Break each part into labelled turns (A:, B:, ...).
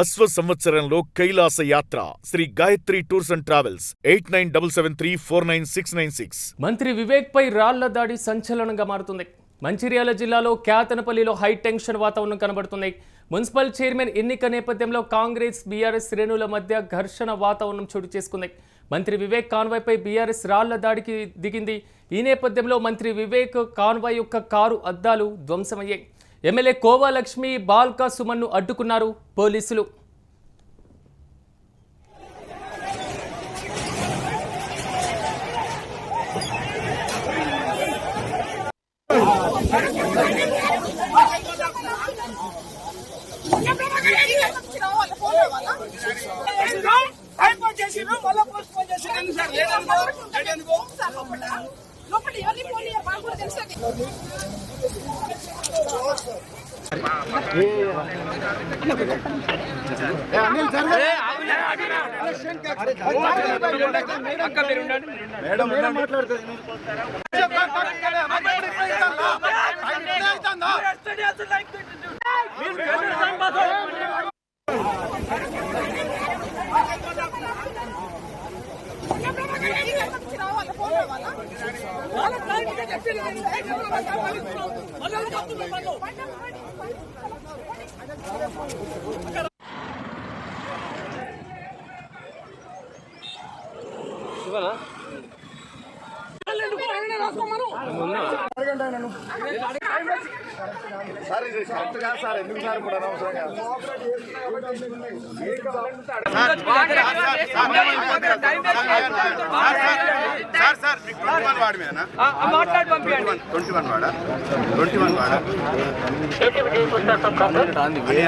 A: అశ్వ సంవత్సరంలో కైలాస యాత్ర Shri Gayatri tours and travels 8977349696.
B: మంత్రి వివేక్ పై రాళ్ల దాడి సంచలనంగా మారుతుంది. మంచిర్యాల జిల్లాలో క్యాతనపల్లిలో హై టెన్షన్ వాతావరణం కనబడుతుంది. మున్సిపల్ చైర్మన్ ఎన్నిక నేపథ్యంలో కాంగ్రెస్ బీఆర్ఎస్ శ్రేణుల మధ్య ఘర్షణ వాతావరణం చోటు చేసుకుంది. మంత్రి వివేక్ కాన్వాయ్పై బీఆర్ఎస్ రాళ్ల దాడికి దిగింది. ఈ నేపథ్యంలో మంత్రి వివేక్ కాన్వాయ్ యొక్క కారు అద్దాలు ధ్వంసమయ్యాయి. ఎమ్మెల్యే కోవా లక్ష్మి బాల్కా సుమన్ను అడ్డుకున్నారు పోలీసులు.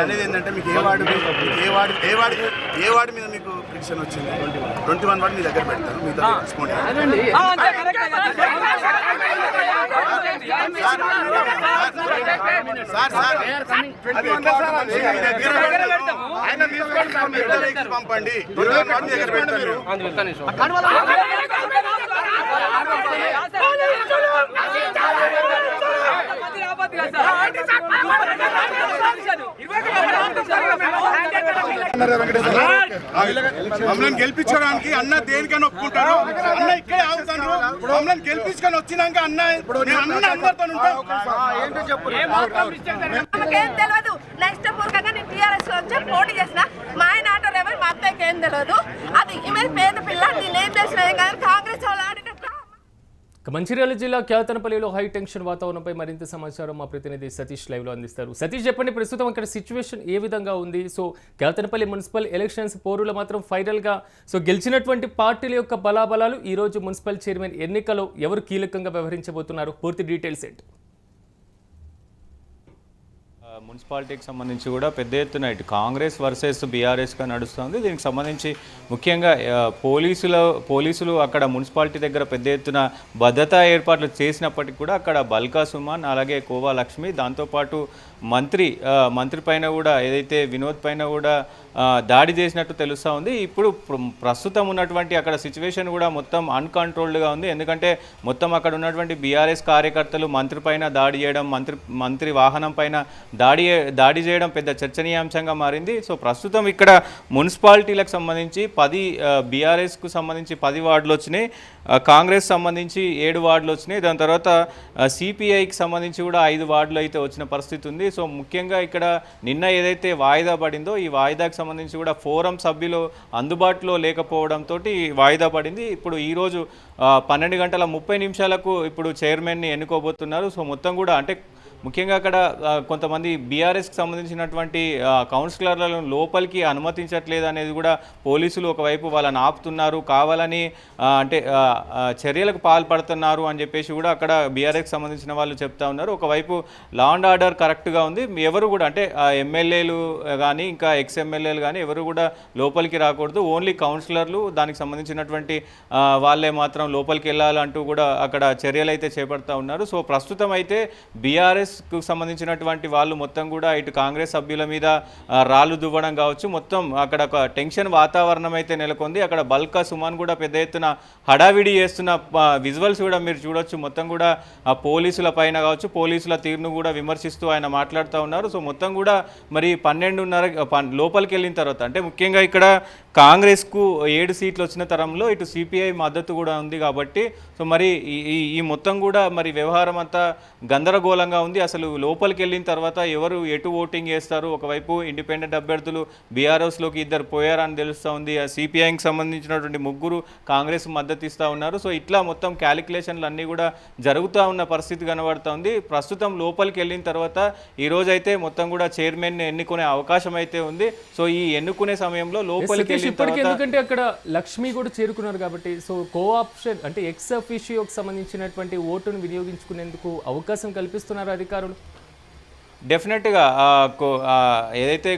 C: అనేది ఏంటంటే మీకు ఏ వార్డు మీద మీకు పిటిషన్ వచ్చింది 21 వార్డు మీ దగ్గర పెడతాను మీతో తీసుకోండి. పంపండి దగ్గర పెడతాను. మమ్మల్ని గెలిపించడానికి అన్న దేనికని ఒప్పుకుంటారు. అన్న ఇక్కడే ఆగుతాను. మమ్మల్ని గెలిపించుకొని వచ్చినాక అన్న అందరితో ఉంటాం.
D: తెలియదు. నెక్స్ట్ పూర్వకంగా నేను టీఆర్ఎస్ వచ్చి పోటీ చేసిన మా ఆయన ఆటో డ్రైవర్ మా అత్తయ్యకి ఏం తెలియదు. అది ఈమె పేద పిల్ల నేనేం చేసిన కానీ కాంగ్రెస్ వాళ్ళు ఆడినట్టు.
B: మంచిర్యాల జిల్లా క్యాతనపల్లిలో హై టెన్షన్ వాతావరణంపై మరింత సమాచారం మా ప్రతినిధి సతీష్ లైవ్లో అందిస్తారు. సతీష్, చెప్పండి, ప్రస్తుతం అక్కడ సిచ్యువేషన్ ఏ విధంగా ఉంది? సో క్యాతనపల్లి మున్సిపల్ ఎలక్షన్స్ పోరులో మాత్రం ఫైనల్గా గెలిచినటువంటి పార్టీల యొక్క బలాబలాలు, ఈరోజు మున్సిపల్ చైర్మన్ ఎన్నికలో ఎవరు కీలకంగా వ్యవహరించబోతున్నారు? పూర్తి డీటెయిల్స్ ఏంటి?
E: మున్సిపాలిటీకి సంబంధించి కూడా పెద్ద ఎత్తున ఇటు కాంగ్రెస్ వర్సెస్ బీఆర్ఎస్గా నడుస్తుంది. దీనికి సంబంధించి ముఖ్యంగా పోలీసులు అక్కడ మున్సిపాలిటీ దగ్గర పెద్ద ఎత్తున భద్రతా ఏర్పాట్లు చేసినప్పటికీ కూడా అక్కడ బల్కా సుమన్ అలాగే కోవా లక్ష్మి, దాంతోపాటు మంత్రి పైన కూడా ఏదైతే వినోద్ పైన కూడా దాడి చేసినట్టు తెలుస్తూ ఉంది. ఇప్పుడు ప్రస్తుతం ఉన్నటువంటి అక్కడ సిచ్యువేషన్ కూడా మొత్తం అన్కంట్రోల్డ్గా ఉంది. ఎందుకంటే మొత్తం అక్కడ ఉన్నటువంటి బీఆర్ఎస్ కార్యకర్తలు మంత్రి పైన దాడి చేయడం, మంత్రి వాహనం పైన దాడి చేయడం పెద్ద చర్చనీయాంశంగా మారింది. సో ప్రస్తుతం ఇక్కడ మున్సిపాలిటీలకు సంబంధించి 10 బీఆర్ఎస్కు సంబంధించి 10 వార్డులు వచ్చినాయి, కాంగ్రెస్ సంబంధించి 7 వార్డులు వచ్చినాయి. దాని తర్వాత సిపిఐకి సంబంధించి కూడా 5 వార్డులు అయితే వచ్చిన పరిస్థితి ఉంది. సో ముఖ్యంగా ఇక్కడ నిన్న ఏదైతే వాయిదా పడిందో ఈ వాయిదాకు సంబంధించి కూడా ఫోరం సభ్యులు అందుబాటులో లేకపోవడంతో వాయిదా పడింది. ఇప్పుడు ఈరోజు 12:30 ఇప్పుడు చైర్మన్ని ఎన్నుకోబోతున్నారు. సో మొత్తం కూడా అంటే ముఖ్యంగా అక్కడ కొంతమంది బీఆర్ఎస్కి సంబంధించినటువంటి కౌన్సిలర్లను లోపలికి అనుమతించట్లేదు అనేది కూడా పోలీసులు ఒకవైపు వాళ్ళని ఆపుతున్నారు, కావాలని అంటే చర్యలకు పాల్పడుతున్నారు అని చెప్పేసి కూడా అక్కడ బీఆర్ఎస్కి సంబంధించిన వాళ్ళు చెప్తా ఉన్నారు. ఒకవైపు లా అండ్ ఆర్డర్ కరెక్ట్గా ఉంది, ఎవరు కూడా అంటే ఎమ్మెల్యేలు కానీ ఇంకా ఎక్స్ఎమ్మెల్యేలు కానీ ఎవరు కూడా లోపలికి రాకూడదు, ఓన్లీ కౌన్సిలర్లు దానికి సంబంధించినటువంటి వాళ్ళే మాత్రం లోపలికి వెళ్ళాలంటూ కూడా అక్కడ చర్యలు అయితే చేపడతా ఉన్నారు. సో ప్రస్తుతం అయితే బీఆర్ఎస్ బీఆర్ఎస్కు సంబంధించినటువంటి వాళ్ళు మొత్తం కూడా ఇటు కాంగ్రెస్ సభ్యుల మీద రాళ్ళు దువ్వడం కావచ్చు, మొత్తం అక్కడ ఒక టెన్షన్ వాతావరణం అయితే నెలకొంది. అక్కడ బల్కా సుమన్ కూడా పెద్ద ఎత్తున హడావిడి చేస్తున్న విజువల్స్ కూడా మీరు చూడొచ్చు. మొత్తం కూడా ఆ పోలీసుల పైన కావచ్చు, పోలీసుల తీరును కూడా విమర్శిస్తూ ఆయన మాట్లాడుతూ ఉన్నారు. సో మొత్తం కూడా మరి 12:30 లోపలికి వెళ్ళిన తర్వాత, అంటే ముఖ్యంగా ఇక్కడ కాంగ్రెస్కు 7 సీట్లు వచ్చిన తరంలో ఇటు సిపిఐ మద్దతు కూడా ఉంది కాబట్టి సో మరి ఈ మొత్తం కూడా మరి వ్యవహారం అంతా గందరగోళంగా ఉంది. అసలు లోపలికి వెళ్ళిన తర్వాత ఎవరు ఎటు ఓటింగ్ చేస్తారు, ఒకవైపు ఇండిపెండెంట్ అభ్యర్థులు బీఆర్ఎస్లోకి 2 పోయారని తెలుస్తూ ఉంది. ఆ సిపిఐకి సంబంధించినటువంటి 3 కాంగ్రెస్ మద్దతు ఇస్తూ ఉన్నారు. సో ఇట్లా మొత్తం క్యాలిక్యులేషన్లు అన్నీ కూడా జరుగుతూ ఉన్న పరిస్థితి కనబడుతూ ఉంది. ప్రస్తుతం లోపలికి వెళ్ళిన తర్వాత ఈరోజు అయితే మొత్తం కూడా చైర్మన్ ఎన్నుకునే అవకాశం అయితే ఉంది. సో ఈ ఎన్నుకునే సమయంలో లోపలికి వెళ్ళిన తర్వాత,
B: ఎందుకంటే అక్కడ లక్ష్మి కూడా చేరుకున్నారు కాబట్టి సో కోఆప్షన్ అంటే ఎక్స్ అఫిషియోకి సంబంధించినటువంటి ఓటును వినియోగించుకునేందుకు అవకాశం కల్పిస్తున్నారు అధికారులు.
E: డెఫినెట్గా ఏదైతే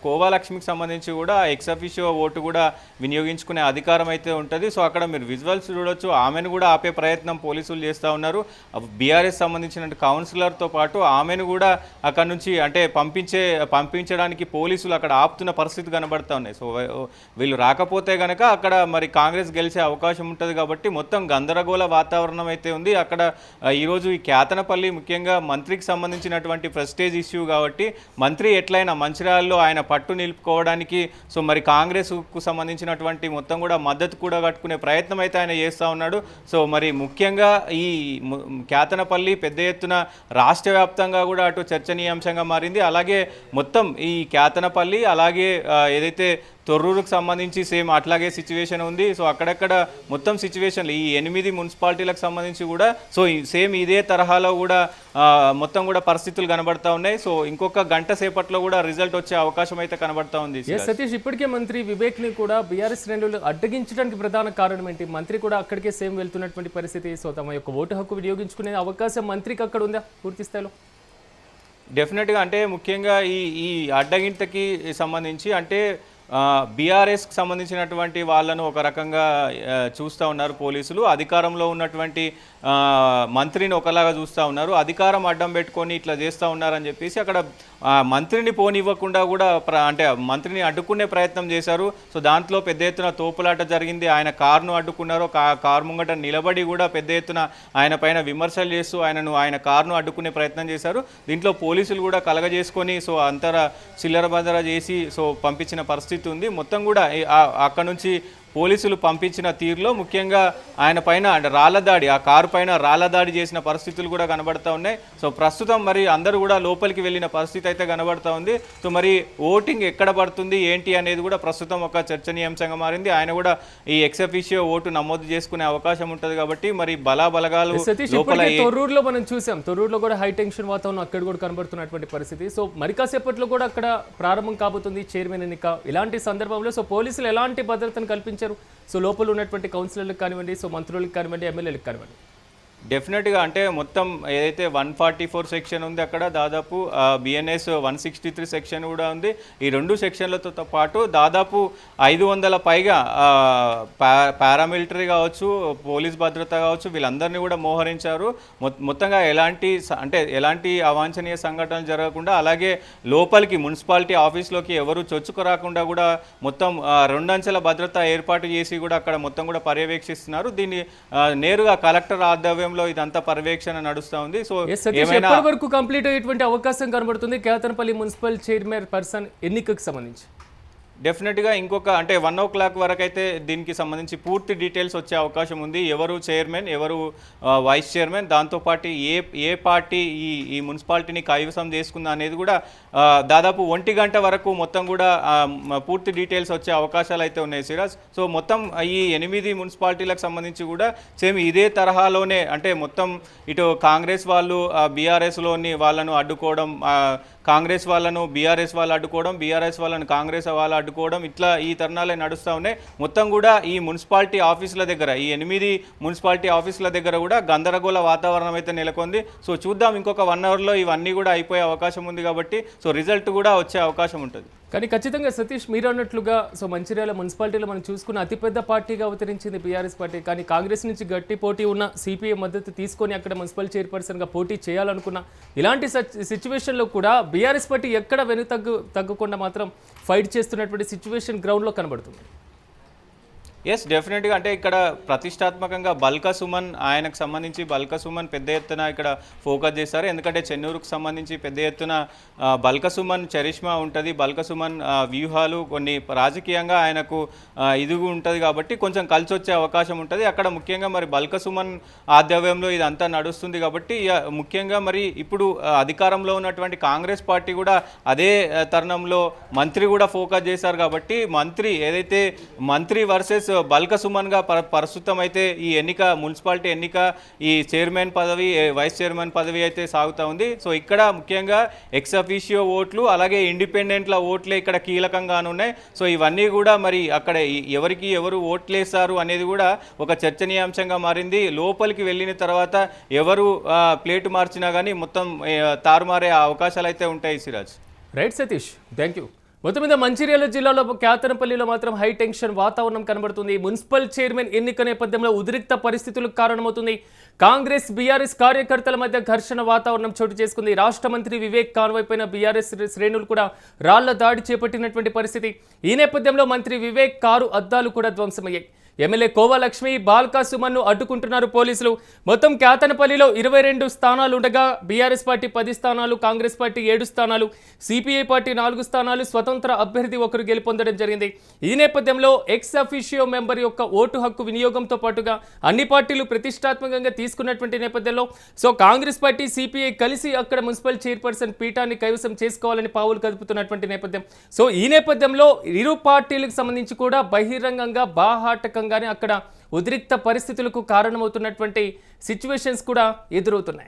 E: కోవా లక్ష్మికి సంబంధించి కూడా ఎక్స్ అఫిషియో ఓటు కూడా వినియోగించుకునే అధికారం అయితే ఉంటుంది. సో అక్కడ మీరు విజువల్స్ చూడొచ్చు. ఆమెను కూడా ఆపే ప్రయత్నం పోలీసులు చేస్తూ ఉన్నారు. బీఆర్ఎస్ సంబంధించిన కౌన్సిలర్తో పాటు ఆమెను కూడా అక్కడ నుంచి అంటే పంపించడానికి పోలీసులు అక్కడ ఆపుతున్న పరిస్థితి కనబడుతూ ఉన్నాయి. సో వీళ్ళు రాకపోతే కనుక అక్కడ మరి కాంగ్రెస్ గెలిచే అవకాశం ఉంటుంది కాబట్టి మొత్తం గందరగోళ వాతావరణం అయితే ఉంది. అక్కడ ఈరోజు ఈ కేతనపల్లి ముఖ్యంగా మంత్రికి సంబంధించినటువంటి ప్రెస్టేజ్ ఇష్యూ కాబట్టి మంత్రి ఎట్లయినా మంచిర్యాలలో ఆయన పట్టు నిలుపుకోవడానికి సో మరి కాంగ్రెస్కు సంబంధించినటువంటి మొత్తం కూడా మద్దతు కూడా కట్టుకునే ప్రయత్నం అయితే ఆయన చేస్తూ ఉన్నాడు. సో మరి ముఖ్యంగా ఈ కేతనపల్లి పెద్ద ఎత్తున రాష్ట్ర వ్యాప్తంగా కూడా అటు చర్చనీయాంశంగా మారింది. అలాగే మొత్తం ఈ కేతనపల్లి అలాగే ఏదైతే తొర్రూరుకు సంబంధించి సేమ్ అట్లాగే సిచ్యువేషన్ ఉంది. సో అక్కడక్కడ మొత్తం సిచ్యువేషన్లు ఈ 8 మున్సిపాలిటీలకు సంబంధించి కూడా సో సేమ్ ఇదే తరహాలో కూడా మొత్తం కూడా పరిస్థితులు కనబడతా ఉన్నాయి. సో ఇంకొక గంట సేపట్లో కూడా రిజల్ట్ వచ్చే అవకాశం అయితే కనబడతా ఉంది.
B: సతీష్, ఇప్పటికే మంత్రి వివేక్ని కూడా బీఆర్ఎస్ శ్రేణులు అడ్డగించడానికి ప్రధాన కారణం ఏంటి? మంత్రి కూడా అక్కడికే సేమ్ వెళ్తున్నటువంటి పరిస్థితి. సో తమ యొక్క ఓటు హక్కు వినియోగించుకునే అవకాశం మంత్రికి అక్కడ ఉందా పూర్తి స్థాయిలో?
E: డెఫినెట్గా అంటే ముఖ్యంగా ఈ అడ్డగింతకి సంబంధించి అంటే బీఆర్ఎస్కి సంబంధించినటువంటి వాళ్ళను ఒక రకంగా చూస్తూ ఉన్నారు పోలీసులు. అధికారంలో ఉన్నటువంటి మంత్రిని ఒకలాగా చూస్తూ ఉన్నారు. అధికారం అడ్డం పెట్టుకొని ఇట్లా చేస్తూ ఉన్నారని చెప్పేసి అక్కడ మంత్రిని పోనివ్వకుండా కూడా అంటే మంత్రిని అడ్డుకునే ప్రయత్నం చేశారు. సో దాంట్లో పెద్ద ఎత్తున తోపులాట జరిగింది. ఆయన కారును అడ్డుకున్నారు. కారు ముంగట నిలబడి కూడా పెద్ద ఎత్తున ఆయన పైన విమర్శలు చేస్తూ ఆయన కారును అడ్డుకునే ప్రయత్నం చేశారు. దీంట్లో పోలీసులు కూడా కలగజేసుకొని సో చిల్లర బదర చేసి సో పంపించిన పరిస్థితి ఉంది. మొత్తం కూడా అక్కడ నుంచి పోలీసులు పంపించిన తీరులో ముఖ్యంగా ఆయన పైన రాళ్ల దాడి, ఆ కారు పైన రాళ్ల దాడి చేసిన పరిస్థితులు కూడా కనబడతా ఉన్నాయి. సో ప్రస్తుతం మరి అందరూ కూడా లోపలికి వెళ్ళిన పరిస్థితి అయితే కనబడతా ఉంది. సో మరి ఓటింగ్ ఎక్కడ పడుతుంది ఏంటి అనేది కూడా ప్రస్తుతం ఒక చర్చనీయాంశంగా మారింది. ఆయన కూడా ఈ ఎక్స్ అఫిషియో ఓటు నమోదు చేసుకునే అవకాశం ఉంటుంది కాబట్టి మరి బలాబలగాలు లోపల
B: తొర్రూరులో మనం చూసాం. తొర్రూరులో కూడా హై టెన్షన్ వాతావరణం అక్కడ కూడా కనబడుతున్నటువంటి పరిస్థితి. సో మరి కాసేపట్లో కూడా అక్కడ ప్రారంభం కాబోతుంది చైర్మన్ ఎన్నిక. ఇలాంటి సందర్భంలో సో పోలీసులు ఎలాంటి భద్రతను కల్పించారు? సో లోపల ఉన్నటువంటి కౌన్సిలర్లకు కానివ్వండి, సో మంత్రులకు కానివ్వండి, ఎమ్మెల్యేలకు కానివ్వండి.
E: డెఫినెట్గా అంటే మొత్తం ఏదైతే 144 సెక్షన్ ఉంది అక్కడ దాదాపు బిఎన్ఎస్ 163 సెక్షన్ కూడా ఉంది. ఈ 2 సెక్షన్లతో పాటు దాదాపు 500 పైగా పారామిలిటరీ కావచ్చు, పోలీస్ భద్రత కావచ్చు, వీళ్ళందరినీ కూడా మోహరించారు. మొత్తంగా ఎలాంటి అవాంఛనీయ సంఘటనలు జరగకుండా అలాగే లోపలికి మున్సిపాలిటీ ఆఫీస్లోకి ఎవరు చొచ్చుకు రాకుండా కూడా మొత్తం 2 అంచెల భద్రత ఏర్పాటు చేసి కూడా అక్కడ మొత్తం కూడా పర్యవేక్షిస్తున్నారు. దీన్ని నేరుగా కలెక్టర్ ఆధ్వర్యంలో ఇదంతా పర్యవేక్షణ నడుస్తూ ఉంది. సో
B: ఎప్పటి వరకు కంప్లీట్ అయ్యేటువంటి అవకాశం కనబడుతుంది కేతనపల్లి మున్సిపల్ చైర్మన్ పర్సన్ ఎన్నికకు సంబంధించి?
E: డెఫినెట్గా ఇంకొక అంటే 1 o'clock వరకు అయితే దీనికి సంబంధించి పూర్తి డీటెయిల్స్ వచ్చే అవకాశం ఉంది. ఎవరు చైర్మన్, ఎవరు వైస్ చైర్మన్, దాంతోపాటు ఏ పార్టీ ఈ మున్సిపాలిటీని కైవసం చేసుకుందా అనేది కూడా దాదాపు 1 గంట వరకు మొత్తం కూడా పూర్తి డీటెయిల్స్ వచ్చే అవకాశాలు అయితే ఉన్నాయి సిరాజ్. సో మొత్తం ఈ 8 మున్సిపాలిటీలకు సంబంధించి కూడా సేమ్ ఇదే తరహాలోనే అంటే మొత్తం ఇటు కాంగ్రెస్ వాళ్ళు బీఆర్ఎస్లోని వాళ్ళను అడ్డుకోవడం, కాంగ్రెస్ వాళ్ళను బీఆర్ఎస్ వాళ్ళు అడ్డుకోవడం, బీఆర్ఎస్ వాళ్ళను కాంగ్రెస్ వాళ్ళు అడ్డుకోవడం, ఇట్లా ఈ తరుణాలే నడుస్తూ ఉన్నాయి. మొత్తం కూడా ఈ మున్సిపాలిటీ ఆఫీసుల దగ్గర ఈ 8 మున్సిపాలిటీ ఆఫీసుల దగ్గర కూడా గందరగోళ వాతావరణం అయితే నెలకొంది. సో చూద్దాం ఇంకొక 1 hourలో ఇవన్నీ కూడా అయిపోయే అవకాశం ఉంది కాబట్టి సో రిజల్ట్ కూడా వచ్చే అవకాశం ఉంటుంది.
B: కానీ ఖచ్చితంగా సతీష్ మీరు అన్నట్లుగా సో మంచిర్యాల మున్సిపాలిటీలో మనం చూసుకున్న అతిపెద్ద పార్టీగా అవతరించింది బీఆర్ఎస్ పార్టీ. కానీ కాంగ్రెస్ నుంచి గట్టి పోటీ ఉన్న సిపిఐ మద్దతు తీసుకొని అక్కడ మున్సిపల్ చైర్పర్సన్గా పోటీ చేయాలనుకున్న ఇలాంటి సిచ్యువేషన్లో కూడా బీఆర్ఎస్ పార్టీ ఎక్కడ తగ్గకుండా మాత్రం ఫైట్ చేస్తున్నటువంటి సిచ్యువేషన్ గ్రౌండ్లో కనబడుతుంది.
E: ఎస్ డెఫినెట్గా అంటే ఇక్కడ ప్రతిష్టాత్మకంగా బల్కా సుమన్ ఆయనకు సంబంధించి బల్కా సుమన్ పెద్ద ఎత్తున ఇక్కడ ఫోకస్ చేస్తారు. ఎందుకంటే చెన్నూరుకు సంబంధించి పెద్ద ఎత్తున బల్కా సుమన్ చరిష్మా ఉంటుంది, బల్కా సుమన్ వ్యూహాలు కొన్ని రాజకీయంగా ఆయనకు ఇదిగు ఉంటుంది కాబట్టి కొంచెం కలిసి వచ్చే అవకాశం ఉంటుంది. అక్కడ ముఖ్యంగా మరి బల్కా సుమన్ ఆధ్వర్యంలో ఇదంతా నడుస్తుంది కాబట్టి ముఖ్యంగా మరి ఇప్పుడు అధికారంలో ఉన్నటువంటి కాంగ్రెస్ పార్టీ కూడా అదే తరుణంలో మంత్రి కూడా ఫోకస్ చేశారు కాబట్టి మంత్రి వర్సెస్ బల్కా సుమన్గా ప్రస్తుతం అయితే ఈ ఎన్నిక మున్సిపాలిటీ ఎన్నిక ఈ చైర్మన్ పదవి వైస్ చైర్మన్ పదవి అయితే సాగుతూ ఉంది. సో ఇక్కడ ముఖ్యంగా ఎక్స్ అఫీషియో ఓట్లు అలాగే ఇండిపెండెంట్ల ఓట్లే ఇక్కడ కీలకంగానున్నాయి. సో ఇవన్నీ కూడా మరి అక్కడ ఎవరు ఓట్లేస్తారు అనేది కూడా ఒక చర్చనీయాంశంగా మారింది. లోపలికి వెళ్ళిన తర్వాత ఎవరు ప్లేటు మార్చినా కానీ మొత్తం తారుమారే అవకాశాలు అయితే ఉంటాయి. Siraj
B: right Satish, thank you. మొత్తం మీద మంచిర్యాల జిల్లాలో క్యాతనపల్లిలో మాత్రం హై టెన్షన్ వాతావరణం కనబడుతుంది. మున్సిపల్ చైర్మన్ ఎన్నిక నేపథ్యంలో ఉద్రిక్త పరిస్థితులకు కారణమవుతుంది. కాంగ్రెస్ బీఆర్ఎస్ కార్యకర్తల మధ్య ఘర్షణ వాతావరణం చోటు చేసుకుంది. రాష్ట్ర మంత్రి వివేక్ కాన్వాయ్ పైన బీఆర్ఎస్ శ్రేణులు కూడా రాళ్ల దాడి చేపట్టినటువంటి పరిస్థితి. ఈ నేపథ్యంలో మంత్రి వివేక్ కారు అద్దాలు కూడా ధ్వంసమయ్యాయి. ఎమ్మెల్యే కోవాలక్ష్మి బాల్కా సుమన్ను అడ్డుకుంటున్నారు పోలీసులు. మొత్తం క్యాతనపల్లిలో 22 స్థానాలు ఉండగా బీఆర్ఎస్ పార్టీ 10 స్థానాలు, కాంగ్రెస్ పార్టీ 7 స్థానాలు, సిపిఐ పార్టీ 4 స్థానాలు, స్వతంత్ర అభ్యర్థి ఒకరు గెలుపొందడం జరిగింది. ఈ నేపథ్యంలో ఎక్స్ అఫీషియో మెంబర్ యొక్క ఓటు హక్కు వినియోగంతో పాటుగా అన్ని పార్టీలు ప్రతిష్టాత్మకంగా తీసుకున్నటువంటి నేపథ్యంలో సో కాంగ్రెస్ పార్టీ సిపిఐ కలిసి అక్కడ మున్సిపల్ చైర్పర్సన్ పీఠాన్ని కైవసం చేసుకోవాలని పావులు కదుపుతున్నటువంటి నేపథ్యం. సో ఈ నేపథ్యంలో ఇరు పార్టీలకు సంబంధించి కూడా బహిరంగంగా బాహాటకంగానే అక్కడ ఉద్రిక్త పరిస్థితులకు కారణమవుతున్నటువంటి సిచ్యువేషన్స్ కూడా ఎదురవుతున్నాయి.